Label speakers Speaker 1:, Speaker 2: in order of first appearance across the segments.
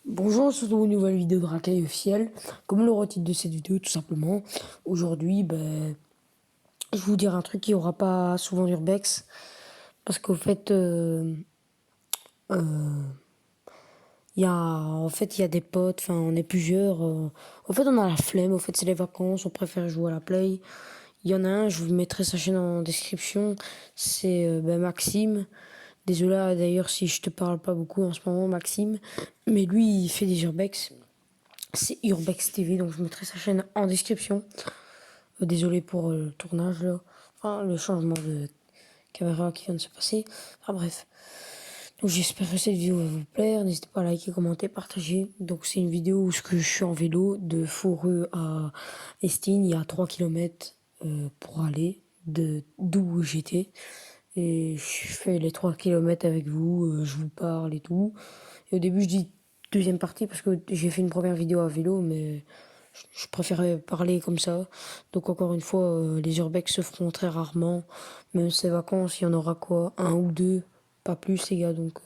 Speaker 1: Bonjour, c'est une nouvelle vidéo de racaille officielle. Comme le titre de cette vidéo, tout simplement. Aujourd'hui, je vais vous dire un truc qui aura pas souvent d'urbex. Parce qu'au fait, il y a des potes, enfin, on est plusieurs. En fait, on a la flemme. Au fait, c'est les vacances, on préfère jouer à la play. Il y en a un, je vous mettrai sa chaîne en description. C'est Maxime. Désolé d'ailleurs si je te parle pas beaucoup en ce moment, Maxime. Mais lui, il fait des urbex. C'est Urbex TV, donc je mettrai sa chaîne en description. Désolé pour le tournage là. Enfin, le changement de caméra qui vient de se passer. Enfin bref. Donc j'espère que cette vidéo va vous plaire. N'hésitez pas à liker, commenter, partager. Donc c'est une vidéo où je suis en vélo de Foreux à Estine. Il y a 3 km pour aller d'où j'étais. Et je fais les 3 km avec vous, je vous parle et tout. Et au début je dis deuxième partie parce que j'ai fait une première vidéo à vélo, mais je préférais parler comme ça. Donc encore une fois, les urbex se feront très rarement. Même ces vacances, il y en aura quoi, un ou deux, pas plus les gars. Donc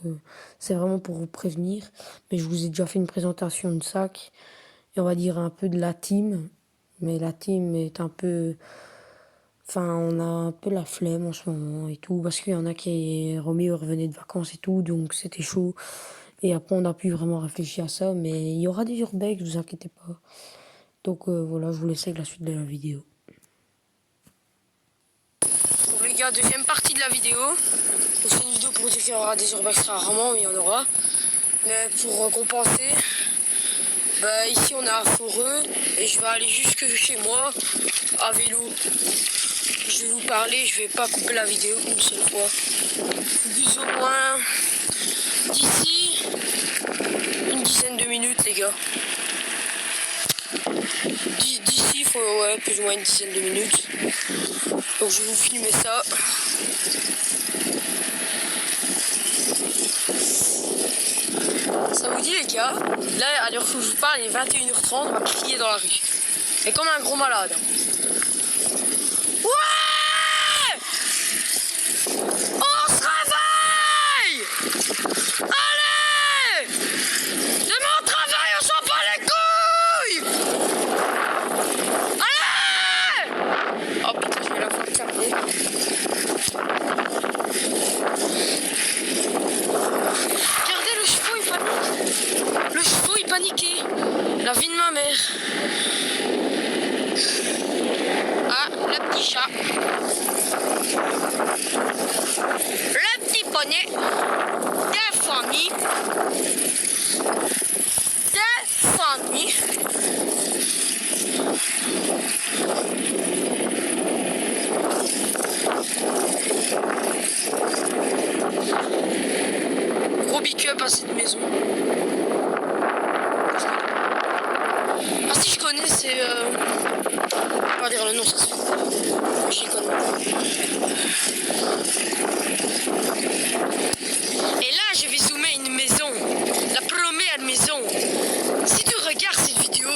Speaker 1: c'est vraiment pour vous prévenir. Mais je vous ai déjà fait une présentation de sac et on va dire un peu de la team. Mais la team est un peu, enfin on a un peu la flemme en ce moment et tout parce qu'il y en a qui Roméo revenait de vacances et tout, donc c'était chaud. Et après on n'a plus vraiment réfléchi à ça, mais il y aura des urbex, vous inquiétez pas. Donc voilà, je vous laisse avec la suite de la vidéo.
Speaker 2: Donc les gars, deuxième partie de la vidéo. Donc c'est une vidéo pour dire qu'il y aura des urbex très rarement, mais il y en aura. Mais pour compenser, ici on est à Foreux et je vais aller jusque chez moi à vélo. Je vais vous parler, je vais pas couper la vidéo une seule fois. Plus ou moins d'ici une dizaine de minutes les gars. D'ici il faut plus ou moins une dizaine de minutes. Donc je vais vous filmer ça. Ça vous dit les gars, là à l'heure où je vous parle, il est 21h30, on va crier dans la rue. Et comme un gros malade. Ouais! On se réveille! Allez! De mon travail, on s'en bat les couilles! Allez! Oh putain, je vais la faire capter. Regardez le chevaux, il panique. Le chevaux, il paniquait. La vie de ma mère. Ah, le petit chat. Le petit poney. Des familles. Des familles. Gros big up à cette maison. Ah si je connais, c'est on va dire le nom, ça se fait. J'y connais. Et là je vais zoomer une maison. La première maison. Si tu regardes cette vidéo,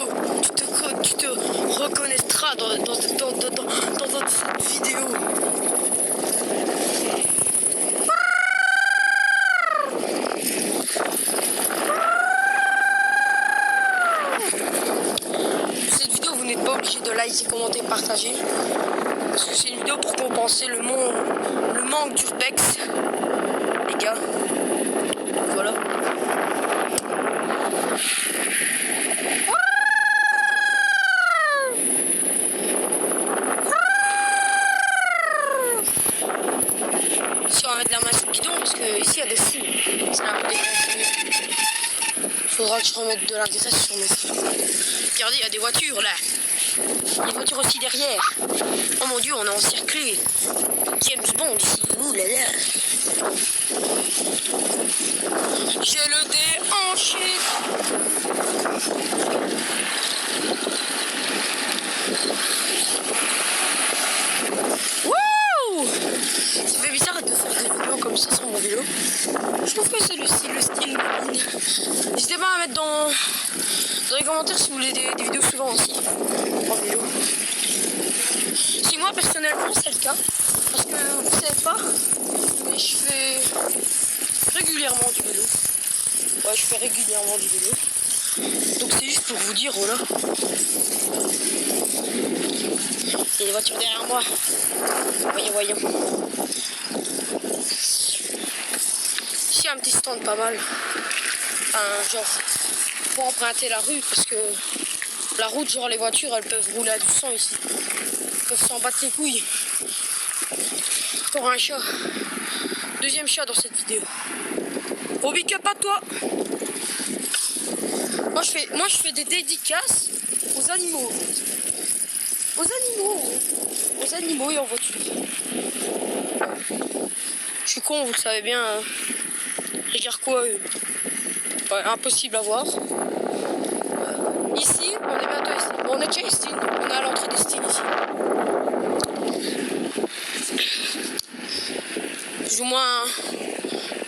Speaker 2: tu te reconnaîtras dans cette vidéo. Pas obligé de liker, commenter, partager parce que c'est une vidéo pour compenser le manque d'urbex les gars, voilà. Ici on va mettre la main sur le guidon parce que ici il y a des fous, c'est un peu dégueulasse. Faudra que je remette de la vitesse sur mes freins. Regardez, il y a des voitures là. Des voitures aussi derrière. Oh mon dieu, on est encerclé. James Bond ici. Ouh là là. J'ai le déhanché. Wouh! Ça fait bizarre de faire des vidéos comme ça sur mon vélo. Je trouve que c'est le style. N'hésitez pas à mettre dans les commentaires si vous voulez des vidéos souvent aussi en vélo. Si moi personnellement c'est le cas, parce que vous ne savez pas, mais je fais régulièrement du vélo. je fais régulièrement du vélo. Donc c'est juste pour vous dire, voilà. Il y a des voitures derrière moi. Voyons. Ici un petit stand pas mal. Genre pour emprunter la rue parce que la route, genre les voitures, elles peuvent rouler à du sang ici. Elles peuvent s'en battre les couilles. Encore un chat. Deuxième chat dans cette vidéo. Gros big up à toi. Moi je fais des dédicaces aux animaux. Aux animaux et en voiture. Je suis con, vous le savez bien. Hein. Regarde quoi, ouais, impossible à voir. Ici, on est bientôt ici. Bon, on est déjà ici. On est à l'entrée des Stines ici. Plus ou moins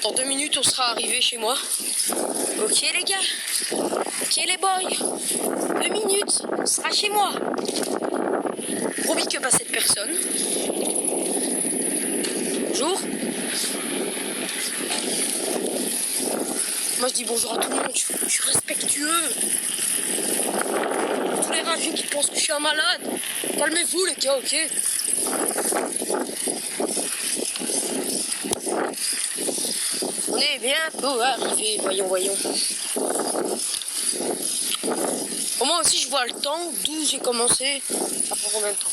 Speaker 2: dans 2 minutes, on sera arrivé chez moi. Ok les gars. Ok les boys. 2 minutes, on sera chez moi. Gros big up à cette personne. Bonjour. Moi je dis bonjour à tout le monde, je suis respectueux. Tous les rageux qui pensent que je suis un malade, calmez-vous les gars, ok? On est bientôt arrivé, voyons. Moi aussi je vois le temps, d'où j'ai commencé, après combien de temps?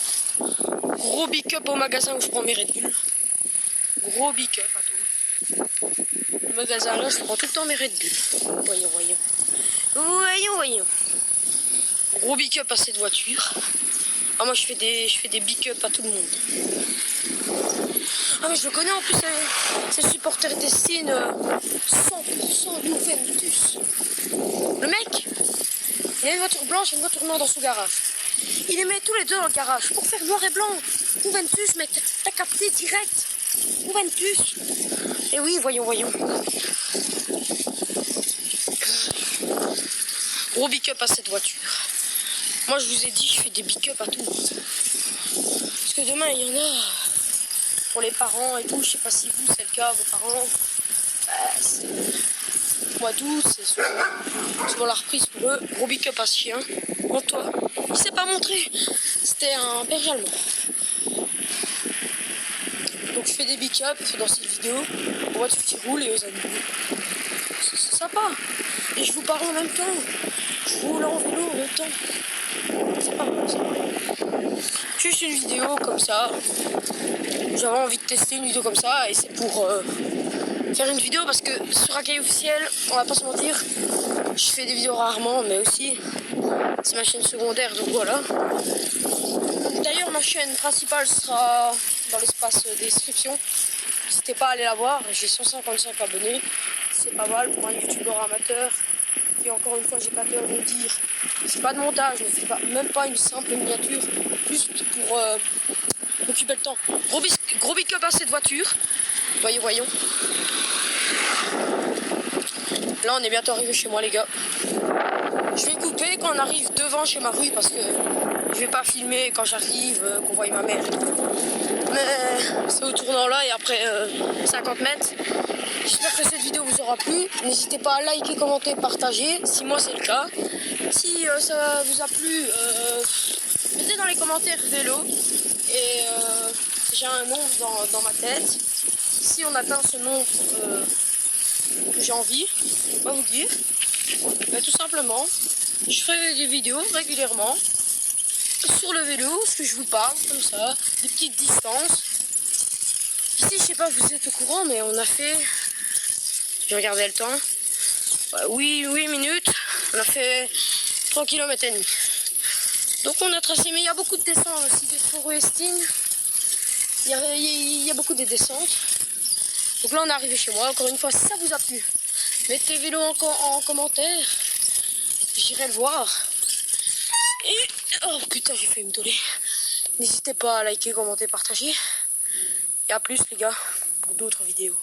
Speaker 2: Gros big up au magasin où je prends mes Red Bull. Gros big up à toi. Le magasin là, je prends tout le temps mes Red Bull. Voyons. Gros big up à cette voiture. Ah moi je fais des big up à tout le monde. Ah mais je le connais en plus, c'est le supporter des Stines 100% Juventus. Le mec, il a une voiture blanche et une voiture noire dans son garage. Il les met tous les deux dans le garage pour faire noir et blanc. Juventus, mec, t'as capté direct. Juventus. Et oui, voyons. Gros big up à cette voiture. Moi je vous ai dit, je fais des big up à tout le monde. Parce que demain il y en a pour les parents et tout, je sais pas si vous c'est le cas, vos parents. C'est mois d'août, c'est souvent la reprise pour eux. Gros big up à ce chien. Bon toi, il s'est pas montré. C'était un berger allemand. Donc je fais des big up dans cette vidéo aux voitures qui roulent et aux animaux. C'est sympa. Et je vous parle en même temps. Je roule en vélo en même temps. C'est pas mal ça. Juste une vidéo comme ça. J'avais envie de tester une vidéo comme ça et c'est pour faire une vidéo parce que sur Accueil officiel, on va pas se mentir, je fais des vidéos rarement mais aussi c'est ma chaîne secondaire donc voilà. D'ailleurs ma chaîne principale sera dans l'espace description. N'hésitez pas à aller la voir, j'ai 155 abonnés, c'est pas mal pour un youtubeur amateur. Et encore une fois, j'ai pas peur de le dire, c'est pas de montage, je ne fais même pas une simple miniature, juste pour m'occuper le temps. Gros big up à cette voiture, voyons. Là, on est bientôt arrivé chez moi, les gars. Je vais couper quand on arrive devant chez ma rue parce que je vais pas filmer quand j'arrive, qu'on voit ma mère et tout. Mais c'est au tournant là et après 50 mètres. J'espère que cette vidéo vous aura plu. N'hésitez pas à liker, commenter, partager si moi c'est le cas. Si ça vous a plu, mettez dans les commentaires vélo. Et j'ai un nombre dans ma tête. Si on atteint ce nombre que j'ai envie, je vais pas vous dire. Mais tout simplement, je ferai des vidéos régulièrement sur le vélo, ce que je vous parle, comme ça, des petites distances. Ici, je sais pas, vous êtes au courant, mais on a fait, j'ai regardé le temps, 8 minutes, on a fait 3 km et demi. Donc on a tracé, mais il y a beaucoup de descentes aussi, des forêts Estines, il y a beaucoup de descentes. Donc là, on est arrivé chez moi, encore une fois, si ça vous a plu, mettez vélo en commentaire, j'irai le voir. Et, oh putain, j'ai failli me toller. N'hésitez pas à liker, commenter, partager. Et à plus les gars, pour d'autres vidéos.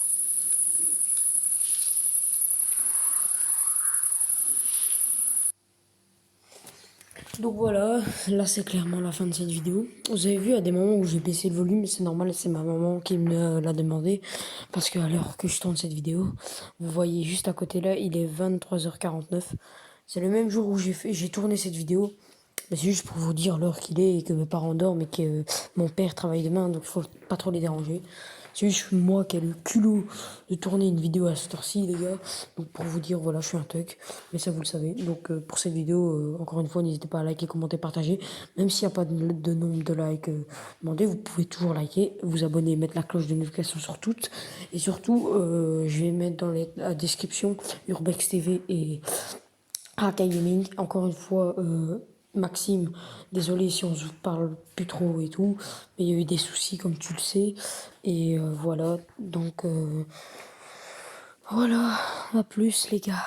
Speaker 1: Donc voilà, là c'est clairement la fin de cette vidéo. Vous avez vu à des moments où j'ai baissé le volume, c'est normal, c'est ma maman qui me l'a demandé. Parce qu'à l'heure que je tourne cette vidéo, vous voyez juste à côté là, il est 23h49. C'est le même jour où j'ai tourné cette vidéo. Mais c'est juste pour vous dire l'heure qu'il est et que mes parents dorment et que mon père travaille demain, donc il faut pas trop les déranger. C'est juste moi qui ai le culot de tourner une vidéo à cette heure-ci, les gars. Donc pour vous dire, voilà, je suis un tuck. Mais ça, vous le savez. Donc pour cette vidéo, encore une fois, n'hésitez pas à liker, commenter, partager. Même s'il n'y a pas de nombre de likes demandés, vous pouvez toujours liker, vous abonner, mettre la cloche de notification sur toutes. Et surtout, je vais mettre dans la description Urbex TV et Arcade Gaming. Encore une fois, Maxime, désolé si on se parle plus trop et tout, mais il y a eu des soucis comme tu le sais. Et voilà, donc voilà, à plus les gars.